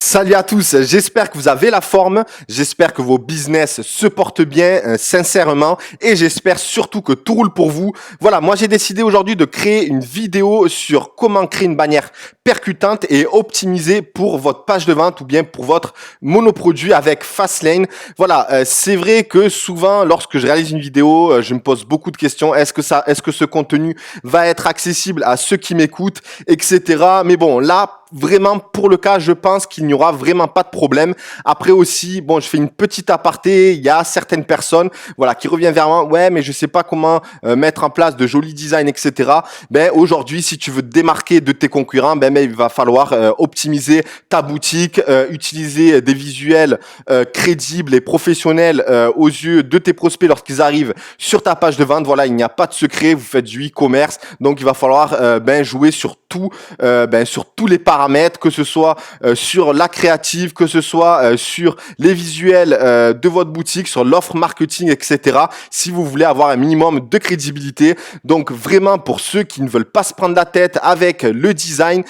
Salut à tous, j'espère que vous avez la forme, j'espère que vos business se portent bien, sincèrement, et j'espère surtout que tout roule pour vous. Voilà, moi j'ai décidé aujourd'hui de créer une vidéo sur comment créer une bannière percutante et optimisée pour votre page de vente ou bien pour votre monoproduit avec Fastlane. Voilà, c'est vrai que souvent lorsque je réalise une vidéo, je me pose beaucoup de questions. Est-ce que ce contenu va être accessible à ceux qui m'écoutent, etc. Mais bon, là, vraiment, pour le cas, je pense qu'il n'y aura vraiment pas de problème. Après aussi, bon, je fais une petite aparté. Il y a certaines personnes, voilà, qui reviennent vers moi. Ouais, mais je sais pas comment mettre en place de jolis designs, etc. Ben, aujourd'hui, si tu veux te démarquer de tes concurrents, ben, il va falloir optimiser ta boutique, utiliser des visuels crédibles et professionnels aux yeux de tes prospects lorsqu'ils arrivent sur ta page de vente. Voilà, il n'y a pas de secret. Vous faites du e-commerce, donc il va falloir jouer sur sur tous les paramètres, que ce soit sur la créative, que ce soit sur les visuels de votre boutique, sur l'offre marketing, etc. Si vous voulez avoir un minimum de crédibilité. Donc vraiment, pour ceux qui ne veulent pas se prendre la tête avec le design,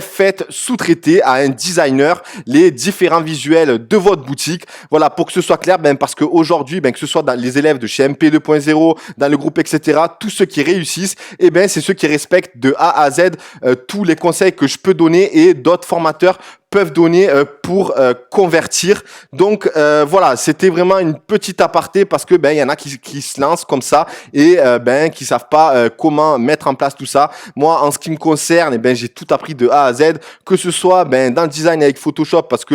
faites sous-traiter à un designer les différents visuels de votre boutique. Voilà, pour que ce soit clair, parce qu'aujourd'hui, que ce soit dans les élèves de chez MP 2.0, dans le groupe, etc., tous ceux qui réussissent, c'est ceux qui respectent de A à Z tous les conseils que je peux donner et d'autres formateurs peuvent donner pour convertir. Donc voilà, c'était vraiment une petite aparté parce que il y en a qui se lancent comme ça et qui savent pas comment mettre en place tout ça. Moi, en ce qui me concerne, j'ai tout appris de A à Z, que ce soit dans le design avec Photoshop, parce que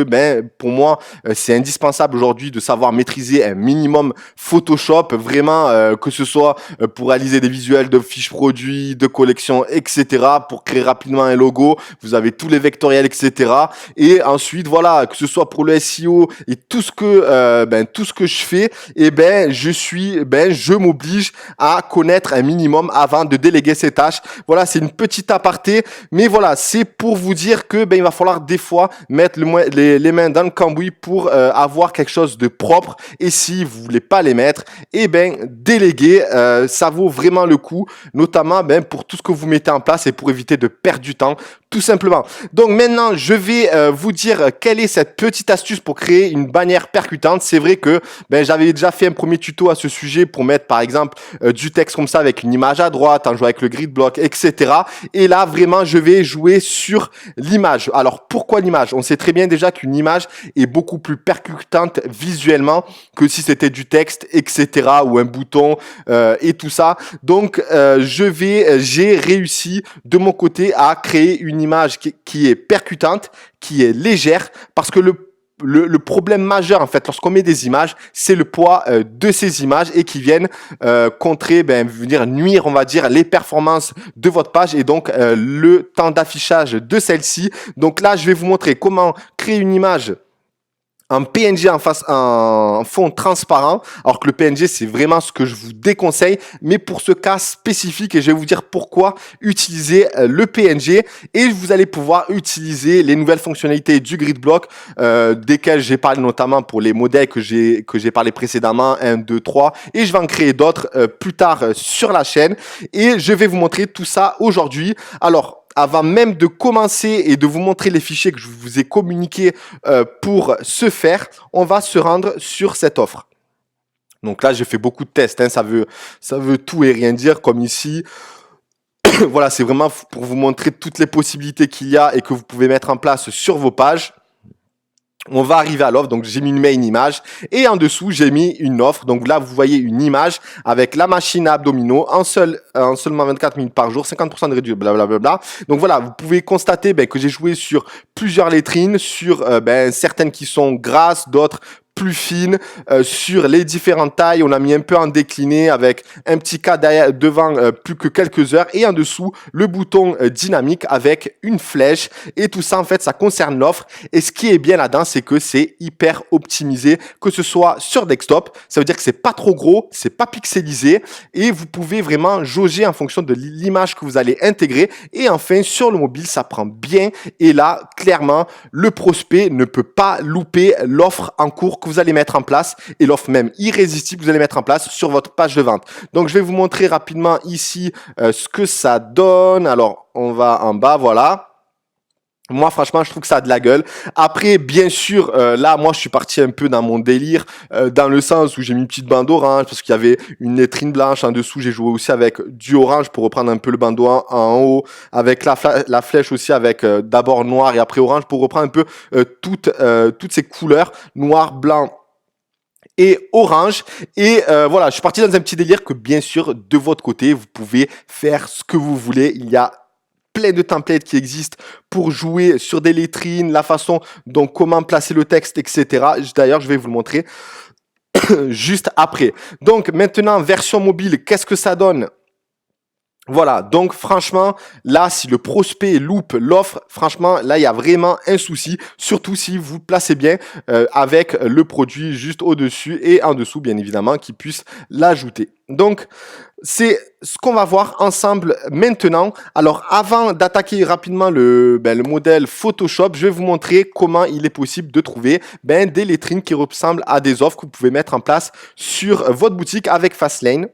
pour moi c'est indispensable aujourd'hui de savoir maîtriser un minimum Photoshop, vraiment, que ce soit pour réaliser des visuels de fiches produits, de collections, etc., pour créer rapidement un logo. Vous avez tous les vectoriels, etc. Et ensuite, voilà, que ce soit pour le SEO et tout ce que je fais, je m'oblige à connaître un minimum avant de déléguer ces tâches. Voilà, c'est une petite aparté, mais voilà, c'est pour vous dire que il va falloir des fois mettre les mains dans le cambouis pour avoir quelque chose de propre. Et si vous voulez pas les mettre, déléguer, ça vaut vraiment le coup, notamment pour tout ce que vous mettez en place et pour éviter de perdre du temps, tout simplement. Donc maintenant, je vais vous dire quelle est cette petite astuce pour créer une bannière percutante. C'est vrai que j'avais déjà fait un premier tuto à ce sujet pour mettre par exemple du texte comme ça avec une image à droite, en jouant avec le grid block, etc. Et là, vraiment, je vais jouer sur l'image. Alors, pourquoi l'image? On sait très bien déjà qu'une image est beaucoup plus percutante visuellement que si c'était du texte, etc. ou un bouton et tout ça. Donc, j'ai réussi de mon côté à créer une image qui est percutante, qui est légère, parce que le problème majeur en fait lorsqu'on met des images, c'est le poids de ces images et qui viennent venir nuire, on va dire, les performances de votre page et donc le temps d'affichage de celle-ci. Donc là, je vais vous montrer comment créer une image en PNG en fond transparent, alors que le PNG c'est vraiment ce que je vous déconseille, mais pour ce cas spécifique, et je vais vous dire pourquoi utiliser le PNG, et vous allez pouvoir utiliser les nouvelles fonctionnalités du grid block, desquelles j'ai parlé notamment pour les modèles que j'ai parlé précédemment, 1, 2, 3, et je vais en créer d'autres plus tard sur la chaîne, et je vais vous montrer tout ça aujourd'hui. Alors, avant même de commencer et de vous montrer les fichiers que je vous ai communiqués pour ce faire, on va se rendre sur cette offre. Donc là, j'ai fait beaucoup de tests, ça veut tout et rien dire, comme ici. Voilà, c'est vraiment pour vous montrer toutes les possibilités qu'il y a et que vous pouvez mettre en place sur vos pages. On va arriver à l'offre, donc j'ai mis une main image et en dessous j'ai mis une offre. Donc là vous voyez une image avec la machine à abdominaux en seulement 24 minutes par jour, 50% de réduction, blablabla. Donc voilà, vous pouvez constater que j'ai joué sur plusieurs lettrines, sur certaines qui sont grasses, d'autres plus fine, sur les différentes tailles. On a mis un peu en décliné avec un petit cas derrière, devant plus que quelques heures, et en dessous le bouton dynamique avec une flèche, et tout ça en fait ça concerne l'offre. Et ce qui est bien là-dedans, c'est que c'est hyper optimisé, que ce soit sur desktop, ça veut dire que c'est pas trop gros, c'est pas pixelisé, et vous pouvez vraiment jauger en fonction de l'image que vous allez intégrer. Et enfin sur le mobile ça prend bien, et là clairement le prospect ne peut pas louper l'offre en cours que vous allez mettre en place, et l'offre même irrésistible que vous allez mettre en place sur votre page de vente. Donc je vais vous montrer rapidement ici ce que ça donne. Alors on va en bas, voilà. Moi, franchement, je trouve que ça a de la gueule. Après, bien sûr, là, moi, je suis parti un peu dans mon délire, dans le sens où j'ai mis une petite bande orange parce qu'il y avait une lettrine blanche en dessous. J'ai joué aussi avec du orange pour reprendre un peu le bandeau en haut, avec la flèche aussi avec d'abord noir et après orange pour reprendre un peu toutes ces couleurs, noir, blanc et orange. Et voilà, je suis parti dans un petit délire que bien sûr, de votre côté, vous pouvez faire ce que vous voulez. Il y a plein de templates qui existent pour jouer sur des lettrines, la façon dont comment placer le texte, etc. D'ailleurs, je vais vous le montrer juste après. Donc maintenant, version mobile, qu'est-ce que ça donne? Voilà, donc franchement, là, si le prospect loupe l'offre, franchement, là, il y a vraiment un souci, surtout si vous placez bien avec le produit juste au-dessus et en dessous, bien évidemment, qui puisse l'ajouter. Donc, c'est ce qu'on va voir ensemble maintenant. Alors, avant d'attaquer rapidement le modèle Photoshop, je vais vous montrer comment il est possible de trouver des lettrines qui ressemblent à des offres que vous pouvez mettre en place sur votre boutique avec Fastlane.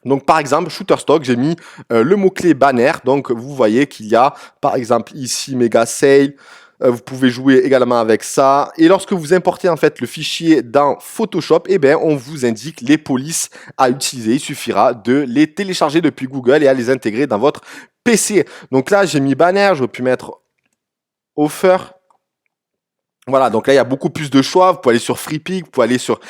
Donc, par exemple, Shutterstock, j'ai mis le mot-clé banner. Donc, vous voyez qu'il y a, par exemple, ici, méga sale. Vous pouvez jouer également avec ça. Et lorsque vous importez en fait le fichier dans Photoshop, eh bien, on vous indique les polices à utiliser. Il suffira de les télécharger depuis Google et à les intégrer dans votre PC. Donc là, j'ai mis banner. J'aurais pu mettre offer. Voilà, donc là, il y a beaucoup plus de choix. Vous pouvez aller sur FreePic, vous pouvez aller sur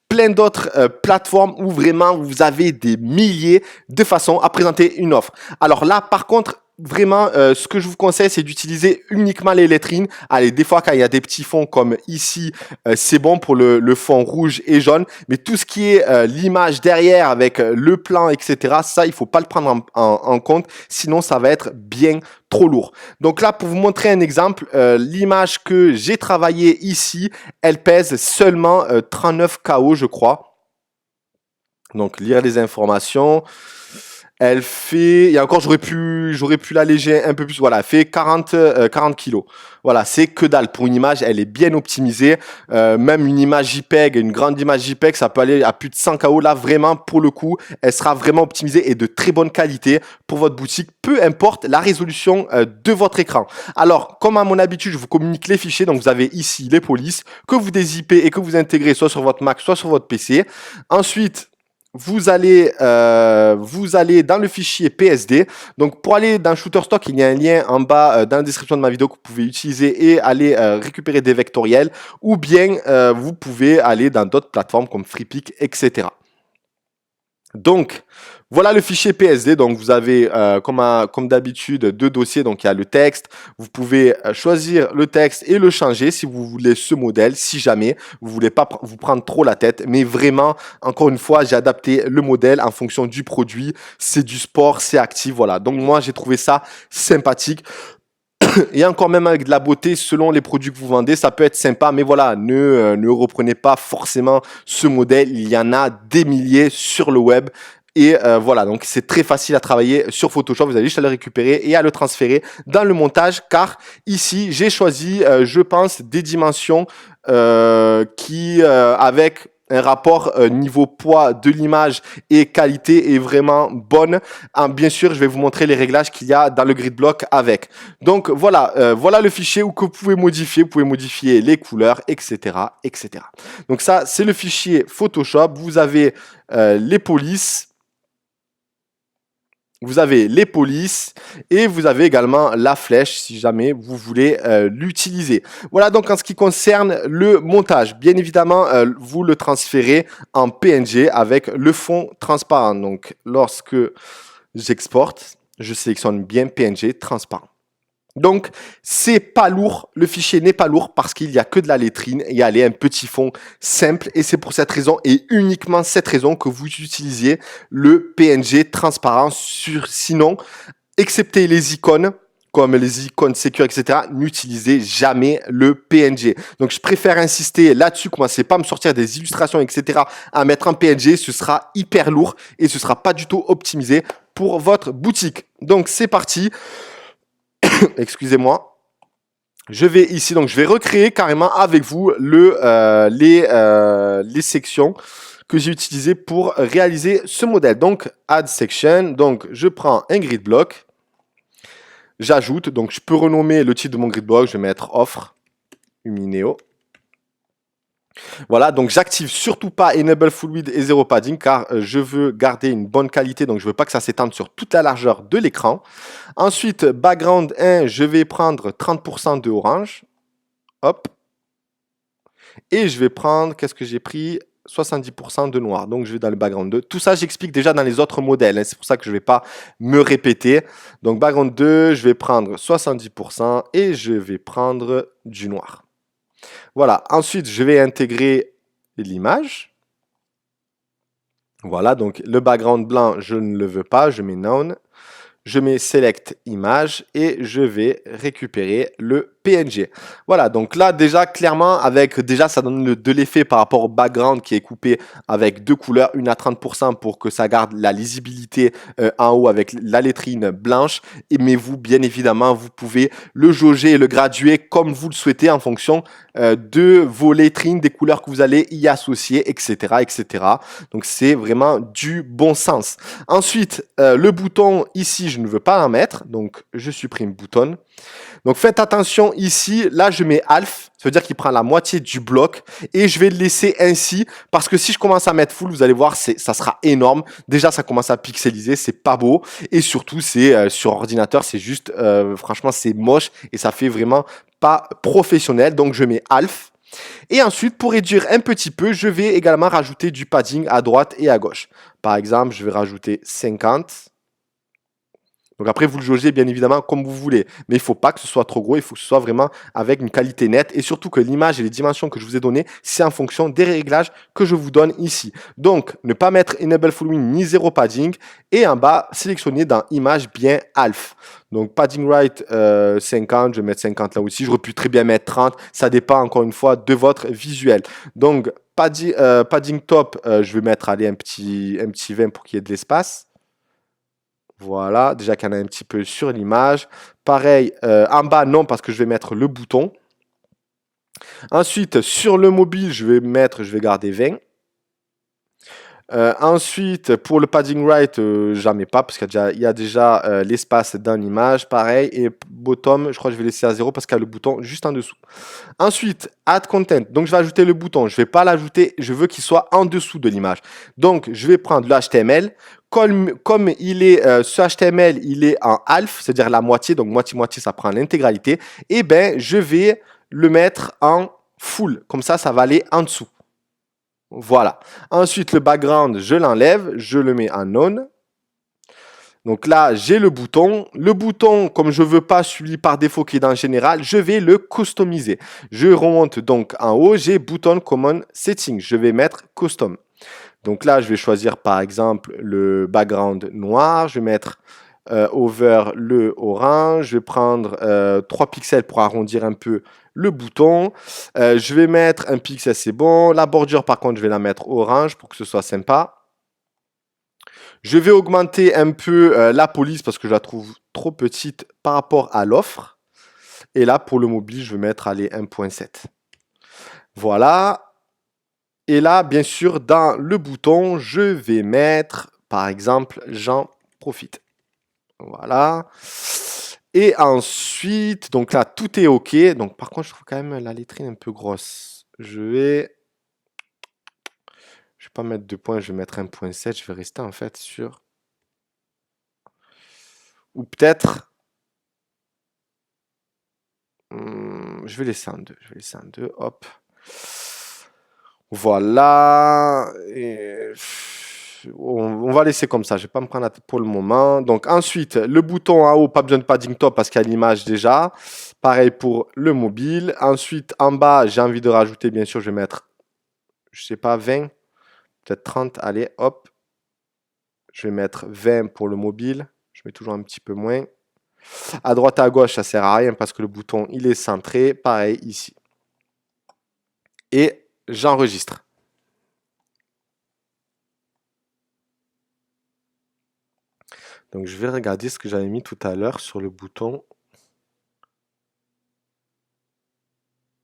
plein d'autres plateformes où vraiment vous avez des milliers de façons à présenter une offre. Alors là, par contre, vraiment, ce que je vous conseille, c'est d'utiliser uniquement les lettrines. Allez, des fois, quand il y a des petits fonds comme ici, c'est bon pour le fond rouge et jaune. Mais tout ce qui est l'image derrière avec le plan, etc., ça, il faut pas le prendre en compte. Sinon, ça va être bien trop lourd. Donc là, pour vous montrer un exemple, l'image que j'ai travaillée ici, elle pèse seulement 39 KO, je crois. Donc, lire les informations. Elle fait, et encore j'aurais pu l'alléger un peu plus. Voilà, elle fait 40 kilos. Voilà, c'est que dalle. Pour une image, elle est bien optimisée. Même une image JPEG, une grande image JPEG, ça peut aller à plus de 100 KO. Là, vraiment, pour le coup, elle sera vraiment optimisée et de très bonne qualité pour votre boutique, peu importe la résolution de votre écran. Alors, comme à mon habitude, je vous communique les fichiers. Donc, vous avez ici les polices que vous dézippez et que vous intégrez soit sur votre Mac, soit sur votre PC. Ensuite, vous allez dans le fichier PSD. Donc, pour aller dans Shutterstock, il y a un lien en bas dans la description de ma vidéo que vous pouvez utiliser et aller récupérer des vectoriels. Ou bien, vous pouvez aller dans d'autres plateformes comme FreePic, etc. Donc, voilà le fichier PSD. Donc, vous avez, comme d'habitude, deux dossiers. Donc, il y a le texte. Vous pouvez choisir le texte et le changer si vous voulez ce modèle, si jamais vous voulez pas vous prendre trop la tête. Mais vraiment, encore une fois, j'ai adapté le modèle en fonction du produit. C'est du sport, c'est actif. Voilà. Donc, moi, j'ai trouvé ça sympathique. Et encore même avec de la beauté selon les produits que vous vendez, ça peut être sympa, mais voilà, ne reprenez pas forcément ce modèle. Il y en a des milliers sur le web. Et voilà, donc c'est très facile à travailler sur Photoshop. Vous allez juste à le récupérer et à le transférer dans le montage, car ici, j'ai choisi, je pense, des dimensions qui, avec un rapport niveau poids de l'image et qualité est vraiment bonne. Bien sûr, je vais vous montrer les réglages qu'il y a dans le grid block avec. Donc voilà, voilà le fichier où que vous pouvez modifier. Vous pouvez modifier les couleurs, etc., etc. Donc ça, c'est le fichier Photoshop. Vous avez les polices. Vous avez les polices et vous avez également la flèche si jamais vous voulez l'utiliser. Voilà donc en ce qui concerne le montage. Bien évidemment, vous le transférez en PNG avec le fond transparent. Donc lorsque j'exporte, je sélectionne bien PNG transparent. Donc, c'est pas lourd, le fichier n'est pas lourd parce qu'il n'y a que de la lettrine et il y a un petit fond simple et c'est pour cette raison et uniquement cette raison que vous utilisiez le PNG transparent. Sinon, excepté les icônes, comme les icônes Secure, etc., n'utilisez jamais le PNG. Donc, je préfère insister là-dessus, commencez pas à me sortir des illustrations, etc., à mettre en PNG, ce sera hyper lourd et ce sera pas du tout optimisé pour votre boutique. Donc, c'est parti. Excusez-moi. Je vais ici, donc je vais recréer carrément avec vous les sections que j'ai utilisées pour réaliser ce modèle. Donc, Add Section. Donc, je prends un grid block. J'ajoute, donc je peux renommer le titre de mon grid block, je vais mettre offre Humineo. Voilà, donc j'active surtout pas Enable Full Width et Zero Padding car je veux garder une bonne qualité, donc je veux pas que ça s'étende sur toute la largeur de l'écran. Ensuite, background 1, je vais prendre 30% de orange. Hop. Et je vais prendre, qu'est-ce que j'ai pris 70% de noir. Donc je vais dans le background 2. Tout ça, j'explique déjà dans les autres modèles. Hein. C'est pour ça que je ne vais pas me répéter. Donc background 2, je vais prendre 70% et je vais prendre du noir. Voilà. Ensuite, je vais intégrer l'image. Voilà. Donc le background blanc, je ne le veux pas. Je mets None. Je mets Select Image et je vais récupérer le PNG. Voilà, donc là déjà clairement avec déjà ça donne de l'effet par rapport au background qui est coupé avec deux couleurs, une à 30% pour que ça garde la lisibilité en haut avec la lettrine blanche. Mais vous, bien évidemment, vous pouvez le jauger et le graduer comme vous le souhaitez en fonction de vos lettrines, des couleurs que vous allez y associer, etc. etc. Donc c'est vraiment du bon sens. Ensuite, le bouton ici, je ne veux pas en mettre, donc je supprime bouton. Donc faites attention ici, là je mets half, ça veut dire qu'il prend la moitié du bloc et je vais le laisser ainsi parce que si je commence à mettre full, vous allez voir, ça sera énorme. Déjà ça commence à pixeliser, c'est pas beau et surtout c'est sur ordinateur, c'est juste, franchement c'est moche et ça fait vraiment pas professionnel. Donc je mets half. Et ensuite, pour réduire un petit peu, je vais également rajouter du padding à droite et à gauche. Par exemple, je vais rajouter 50. Donc après, vous le jaugez bien évidemment comme vous voulez. Mais il ne faut pas que ce soit trop gros, il faut que ce soit vraiment avec une qualité nette. Et surtout que l'image et les dimensions que je vous ai données, c'est en fonction des réglages que je vous donne ici. Donc, ne pas mettre Enable Full Width ni zéro padding. Et en bas, sélectionner dans Image bien Half. Donc, padding right 50, je vais mettre 50 là aussi. J'aurais pu très bien mettre 30. Ça dépend encore une fois de votre visuel. Donc, padding top, je vais mettre allez, un petit 20 pour qu'il y ait de l'espace. Voilà, déjà qu'il y en a un petit peu sur l'image. Pareil, en bas, non, parce que je vais mettre le bouton. Ensuite, sur le mobile, je vais garder 20. Ensuite, pour le padding right, j'en mets pas parce qu'il y a déjà l'espace dans l'image. Pareil, et bottom, je crois que je vais laisser à 0 parce qu'il y a le bouton juste en dessous. Ensuite, add content. Donc, je vais ajouter le bouton. Je ne vais pas l'ajouter. Je veux qu'il soit en dessous de l'image. Donc, je vais prendre le HTML. Comme il est, ce HTML, il est en half, c'est-à-dire la moitié. Donc, moitié-moitié, ça prend l'intégralité. Et ben, je vais le mettre en full. Comme ça va aller en dessous. Voilà. Ensuite, le background, je l'enlève. Je le mets en none. Donc là, j'ai le bouton. Le bouton, comme je ne veux pas celui par défaut qui est dans le général, je vais le customiser. Je remonte donc en haut, j'ai bouton common setting. Je vais mettre custom. Donc là, je vais choisir par exemple le background noir. Je vais mettre over le orange. Je vais prendre 3 pixels pour arrondir un peu le bouton. Je vais mettre un pixel, c'est bon. La bordure, par contre, je vais la mettre orange pour que ce soit sympa. Je vais augmenter un peu la police parce que je la trouve trop petite par rapport à l'offre. Et là, pour le mobile, je vais mettre allez, 1.7. Voilà. Et là, bien sûr, dans le bouton, je vais mettre, par exemple, j'en profite. Voilà. Et ensuite, donc là, tout est OK. Donc, par contre, je trouve quand même la lettrine un peu grosse. Je vais pas mettre 2 points, je vais mettre 1.7. Je vais rester en fait sur... Ou peut-être... je vais laisser en 2. Je vais laisser en 2. Hop. Voilà. Et on va laisser comme ça. Je ne vais pas me prendre la tête pour le moment. Donc ensuite, le bouton en haut, pas besoin de padding top parce qu'il y a l'image déjà. Pareil pour le mobile. Ensuite, en bas, j'ai envie de rajouter, bien sûr, je vais mettre, je sais pas, 20, peut-être 30. Allez, hop. Je vais mettre 20 pour le mobile. Je mets toujours un petit peu moins. À droite, à gauche, ça sert à rien parce que le bouton, il est centré. Pareil ici. Et j'enregistre. Donc, je vais regarder ce que j'avais mis tout à l'heure sur le bouton.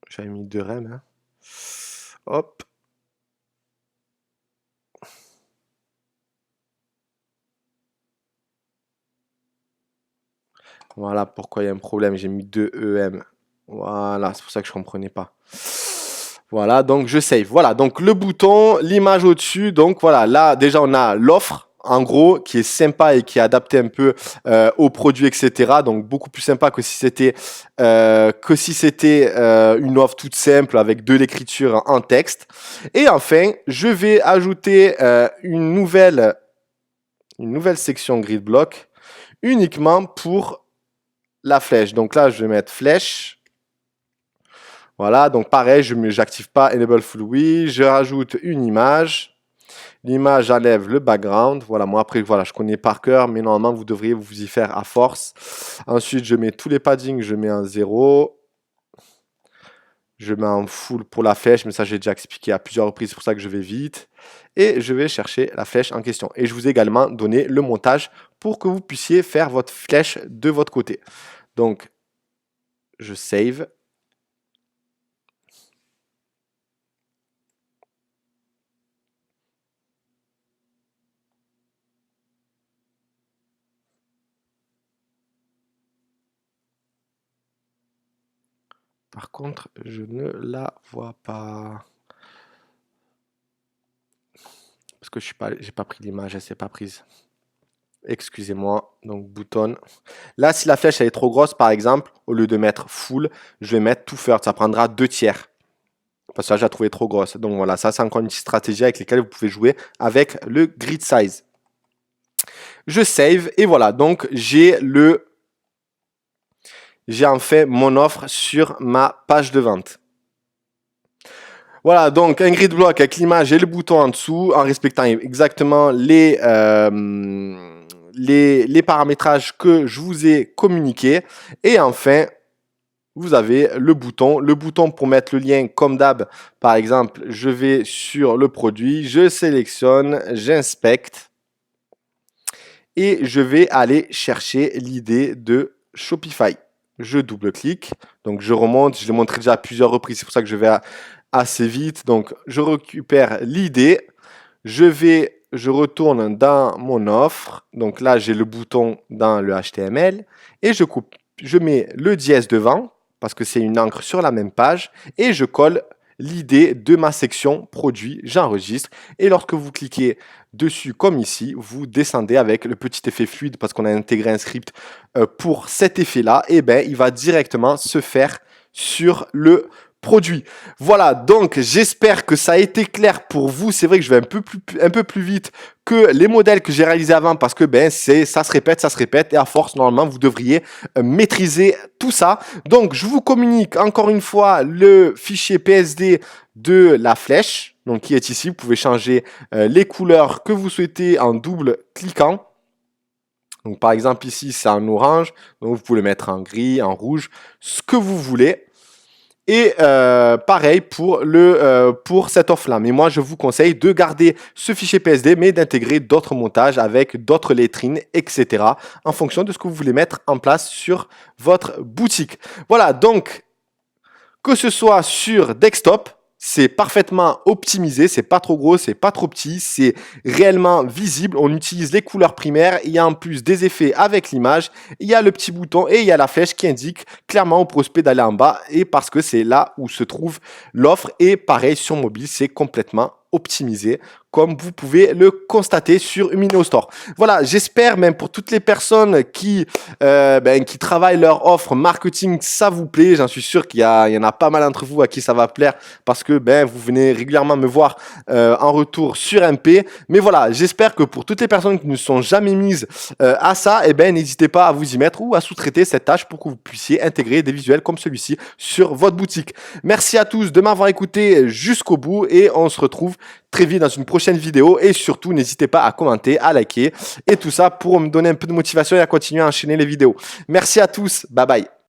J'avais mis 2 rem. Hein. Hop. Voilà pourquoi il y a un problème. J'ai mis 2 EM. Voilà, c'est pour ça que je comprenais pas. Voilà, donc je save. Voilà, donc le bouton, l'image au-dessus. Donc voilà, là déjà on a l'offre, en gros, qui est sympa et qui est adapté un peu aux produits, etc. Donc beaucoup plus sympa que si c'était une offre toute simple avec de l'écriture en texte. Et enfin, je vais ajouter une nouvelle section grid block uniquement pour la flèche. Donc là, je vais mettre flèche. Voilà, donc pareil, je n'active pas Enable Full Oui, je rajoute une image. L'image, j'enlève le background. Voilà, moi après, voilà, je connais par cœur, mais normalement, vous devriez vous y faire à force. Ensuite, je mets tous les paddings, je mets en 0. Je mets en full pour la flèche, mais ça, j'ai déjà expliqué à plusieurs reprises, c'est pour ça que je vais vite. Et je vais chercher la flèche en question. Et je vous ai également donné le montage pour que vous puissiez faire votre flèche de votre côté. Donc, je save. Par contre, je ne la vois pas. Parce que j'ai pas pris l'image, elle s'est pas prise. Excusez-moi, donc bouton. Là, si la flèche elle est trop grosse, par exemple, au lieu de mettre full, je vais mettre two thirds. Ça prendra 2/3. Parce que là, je la trouvais trop grosse. Donc voilà, ça, c'est encore une petite stratégie avec laquelle vous pouvez jouer avec le grid size. Je save et voilà. Donc, j'ai en fait mon offre sur ma page de vente. Voilà, donc un grid block avec l'image et le bouton en dessous, en respectant exactement les paramétrages que je vous ai communiqués. Et enfin, vous avez le bouton pour mettre le lien comme d'hab. Par exemple, je vais sur le produit, je sélectionne, j'inspecte et je vais aller chercher l'idée de Shopify. Je double-clique, donc je remonte, je l'ai montré déjà à plusieurs reprises, c'est pour ça que je vais assez vite. Donc je récupère l'idée, je retourne dans mon offre, donc là j'ai le bouton dans le HTML et je mets le dièse devant parce que c'est une encre sur la même page et je colle l'idée de ma section produit, j'enregistre et lorsque vous cliquez dessus comme ici, vous descendez avec le petit effet fluide parce qu'on a intégré un script pour cet effet-là, et ben il va directement se faire sur le produit. Voilà, donc j'espère que ça a été clair pour vous. C'est vrai que je vais un peu plus vite que les modèles que j'ai réalisés avant parce que ça se répète et à force normalement vous devriez maîtriser tout ça. Donc je vous communique encore une fois le fichier PSD de la flèche, donc qui est ici. Vous pouvez changer les couleurs que vous souhaitez en double cliquant. Donc par exemple ici c'est en orange, donc vous pouvez le mettre en gris, en rouge, ce que vous voulez. Et pareil pour cette offre-là. Mais moi, je vous conseille de garder ce fichier PSD, mais d'intégrer d'autres montages avec d'autres lettrines, etc. en fonction de ce que vous voulez mettre en place sur votre boutique. Voilà, donc, que ce soit sur desktop, c'est parfaitement optimisé, c'est pas trop gros, c'est pas trop petit, c'est réellement visible. On utilise les couleurs primaires, il y a en plus des effets avec l'image, il y a le petit bouton et il y a la flèche qui indique clairement au prospect d'aller en bas et parce que c'est là où se trouve l'offre. Et pareil sur mobile, c'est complètement optimisé comme vous pouvez le constater sur Umino Store. Voilà, j'espère même pour toutes les personnes qui travaillent leur offre marketing, ça vous plaît. J'en suis sûr qu'il y en a pas mal d'entre vous à qui ça va plaire parce que vous venez régulièrement me voir en retour sur MP. Mais voilà, j'espère que pour toutes les personnes qui ne sont jamais mises à ça, n'hésitez pas à vous y mettre ou à sous-traiter cette tâche pour que vous puissiez intégrer des visuels comme celui-ci sur votre boutique. Merci à tous de m'avoir écouté jusqu'au bout et on se retrouve très vite dans une prochaine vidéo et surtout n'hésitez pas à commenter, à liker et tout ça pour me donner un peu de motivation et à continuer à enchaîner les vidéos. Merci à tous, bye bye.